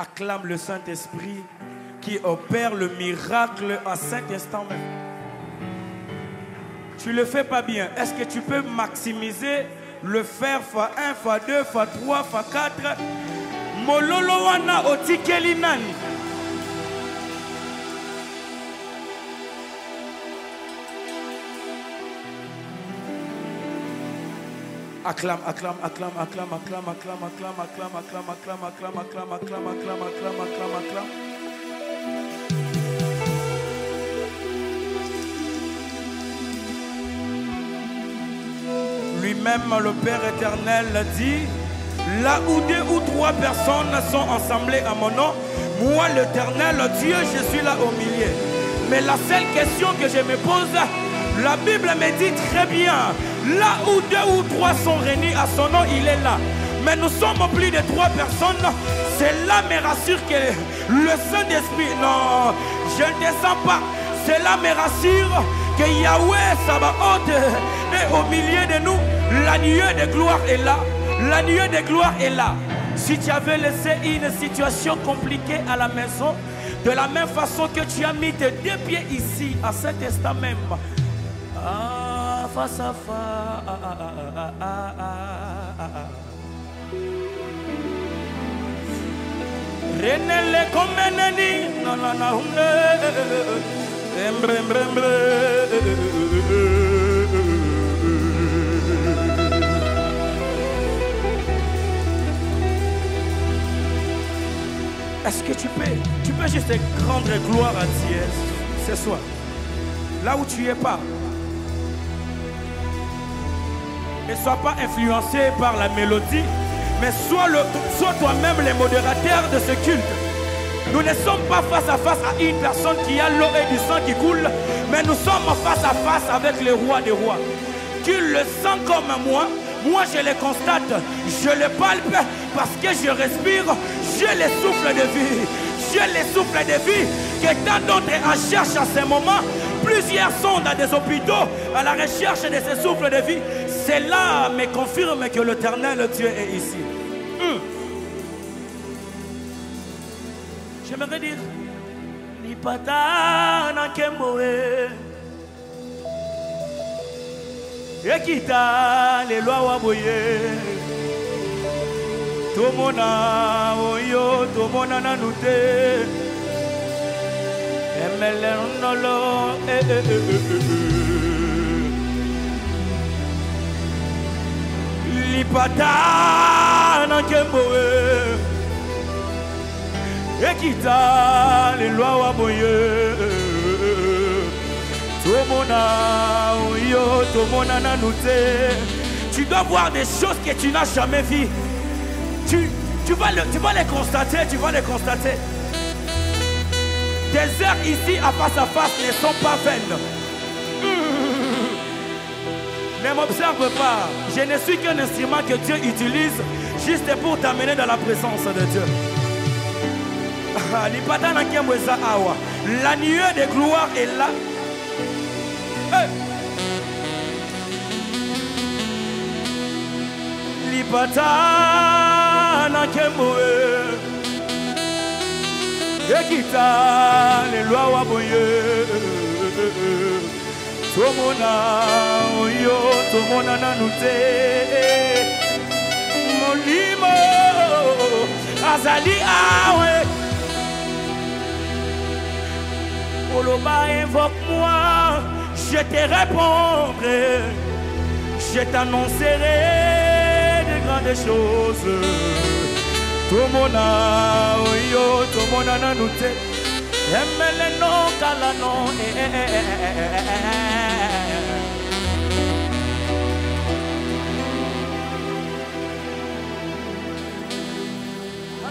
Acclame le Saint-Esprit qui opère le miracle à cet instant même. Tu le fais pas bien. Est-ce que tu peux maximiser le faire fois 1, fois 2, fois 3, fois 4? Mololo wana otikeli nani? Acclame, acclame, acclame, acclame, acclame, acclame, acclame, acclame, acclame, acclame, acclame, acclame, acclame, acclame, acclame, acclame, acclame. Lui-même, le Père éternel dit, là où 2 ou 3 personnes sont assemblées à mon nom, moi l'éternel Dieu, je suis là au milieu. Mais la seule question que je me pose, la Bible me dit très bien, là où 2 ou 3 sont réunis à son nom, il est là. Mais nous sommes plus de 3 personnes. Cela me rassure que le Saint-Esprit, non, je ne descends pas. Cela me rassure que Yahweh Sabaoth est au milieu de nous. La nuée de gloire est là. La nuée de gloire est là. Si tu avais laissé une situation compliquée à la maison, de la même façon que tu as mis tes 2 pieds ici, à cet instant même, face à face. Renele komeneni na na na hunde embrembrembre. Est-ce que tu peux juste rendre gloire à Dieu ce soir, là où tu es pas? Ne sois pas influencé par la mélodie, mais sois toi-même le modérateur de ce culte. Nous ne sommes pas face à face à une personne qui a l'eau et du sang qui coule, mais nous sommes face à face avec le roi des rois. Tu le sens comme moi je le constate, je le palpe parce que je respire, j'ai le souffle de vie, j'ai le souffle de vie que tant d'autres en cherchent à ce moment. Plusieurs sont dans des hôpitaux à la recherche de ce souffle de vie. Cela me confirme que l'Éternel Dieu est ici. J'aimerais dire, Nipata na kemboe, Ekita le loa waboye, Tomona oyo, Tomona nanute, Emele nolo, Lipata na kemboe, Ekita le loa waboye, Tomona oyo, Tomona nanute. Tu dois voir des choses que tu n'as jamais vues. Tu vas les constater, tu vas les constater. Des heures ici à face ne sont pas vaines. Ne m'observe pas. Je ne suis qu'un instrument que Dieu utilise juste pour t'amener dans la présence de Dieu. La nuée de gloire est là. Lipata na kemboe, Ekita le loa waboye, Tomona oyo, Tomona nanute, Molimo azali awe. Oloba invoque-moi, je te répondrai, je t'annoncerai de grandes choses. Tomona oyo, Tomona nanute, emele no kalano.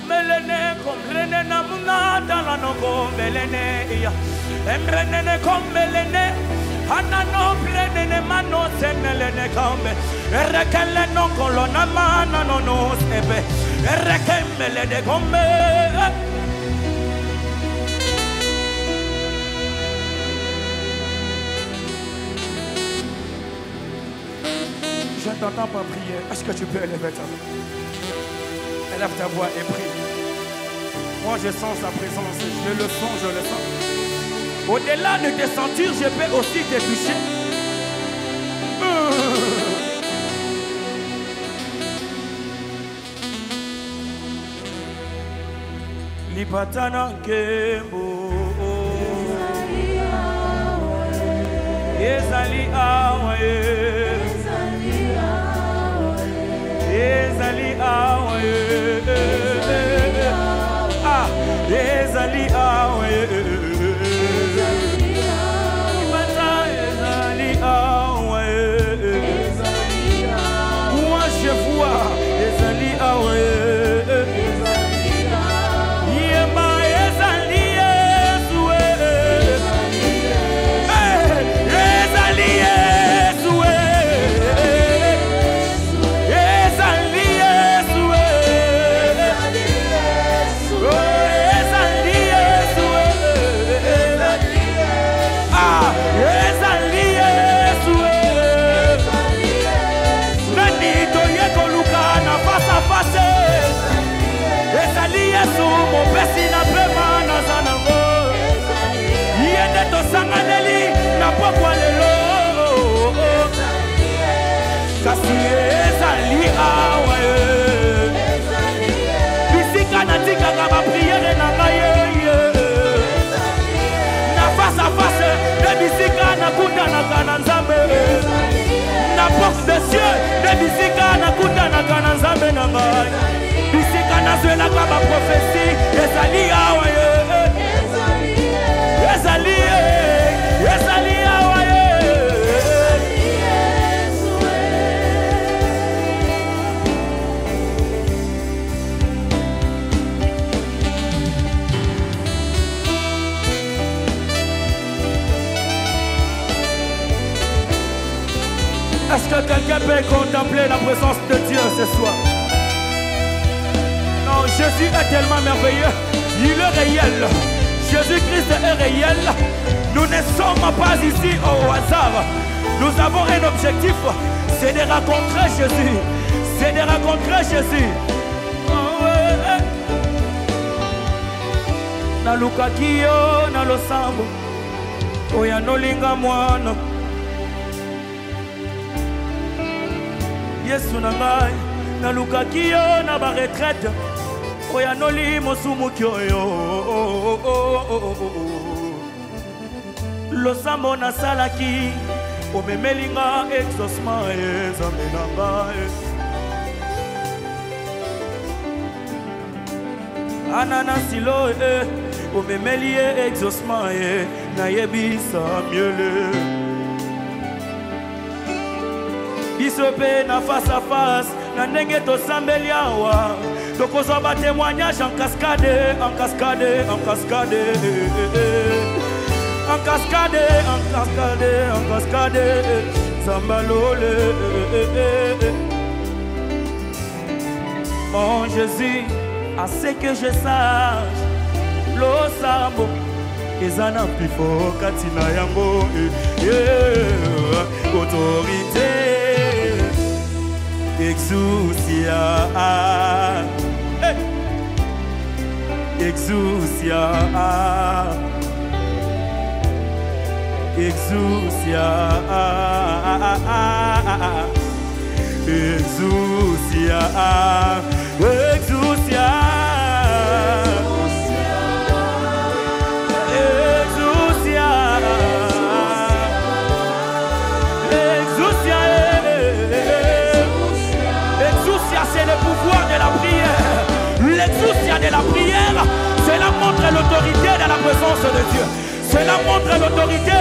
Melene komblene namuna dalano kombelene ya embrene kombelene anano plene mano senelene kombe erekele no kolona mana no no sebe erekemele de kombe. Je ne t'entends pas prier. Est-ce que tu peux élever ta main? Élève ta voix et prie. je sens sa présence. Je le sens, je le sens. Au-delà de te sentir, je peux aussi te toucher. Lipatana kembo Ezali awaye Ezali awaye Ah Ezali awaye Ezali awaye Moi je vois Ezali awaye mon pesi na pema na zanango yende to sanganeli na pokwa lelo kasi ezali awa bisika na tikaka ba priere na ngai na face à face de bisika na kutanaka na nzambe na porte de cieux de bisika na kutanaka na nzambe na ngai bisika nazwelaka baprophétie ezali awa ezali awa Est-ce que quelqu'un peut contempler la présence de Dieu ce soir? Jésus est tellement merveilleux, il est réel. Jésus-Christ est réel. Nous ne sommes pas ici au hasard. Nous avons un objectif, c'est de rencontrer Jésus. C'est de rencontrer Jésus. Na lukakio na losambo oya nolinga mwana Yesu na ngai na lukakio na ba retraite oya noli mosumu kyoyo losambo na salaki omemelinga exaucement ezambe na ngai anana silo omemeli exaucement nayebisa miele biso pe na face à face na ndenge tosambeli awa tokozwa ba témoignage en cascade, en cascade, en cascade, en cascade, en cascade, en cascade, Zambalole. Mon Jésus, à ce que je sache, l'osambo, ezana pifo katina yango, autorité, exousia. Exousia, exousia, exousia, exousia, exousia, c'est le pouvoir de la prière. L'exousia de la prière, cela montre l'autorité de la présence de Dieu. Cela montre l'autorité,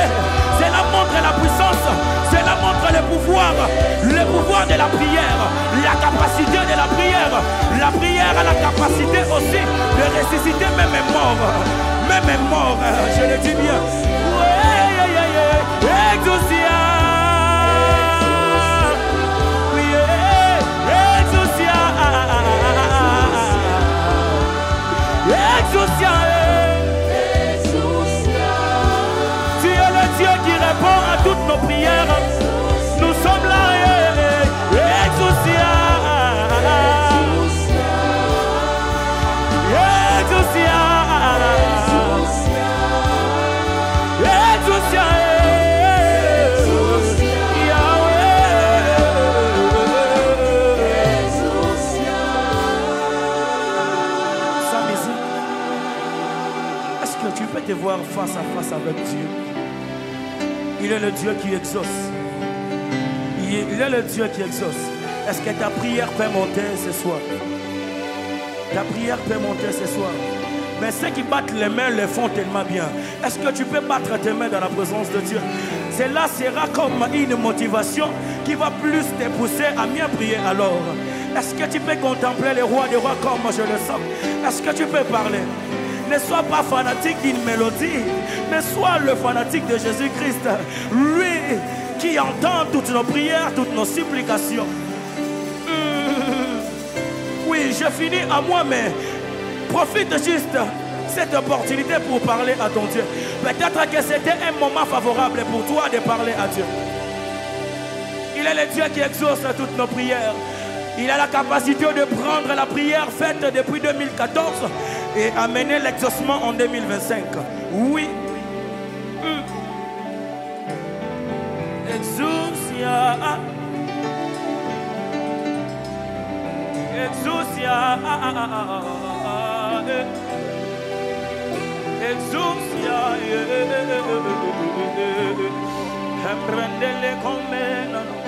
cela montre la puissance, cela montre le pouvoir de la prière, la capacité de la prière. La prière a la capacité aussi de ressusciter même un mort, je le dis bien. Exousia. Tu es le Dieu qui répond à toutes nos prières. Nous sommes là. Exousia. que tu peux te voir face à face avec Dieu? Il est le Dieu qui exauce. Il est le Dieu qui exauce. Est-ce que ta prière peut monter ce soir? Ta prière peut monter ce soir. Mais ceux qui battent les mains le font tellement bien. Est-ce que tu peux battre tes mains dans la présence de Dieu? Cela sera comme une motivation qui va plus te pousser à mieux prier alors. Est-ce que tu peux contempler le roi des rois comme je le sens? Est-ce que tu peux parler? Ne sois pas fanatique d'une mélodie, mais sois le fanatique de Jésus-Christ. Lui qui entend toutes nos prières, toutes nos supplications. Oui, je finis à moi, mais profite juste cette opportunité pour parler à ton Dieu. Peut-être que c'était un moment favorable pour toi de parler à Dieu. Il est le Dieu qui exauce toutes nos prières. Il a la capacité de prendre la prière faite depuis 2014 et amener l'exaucement en 2025. Oui. Exousia. Exousia. Exousia. Emprendele come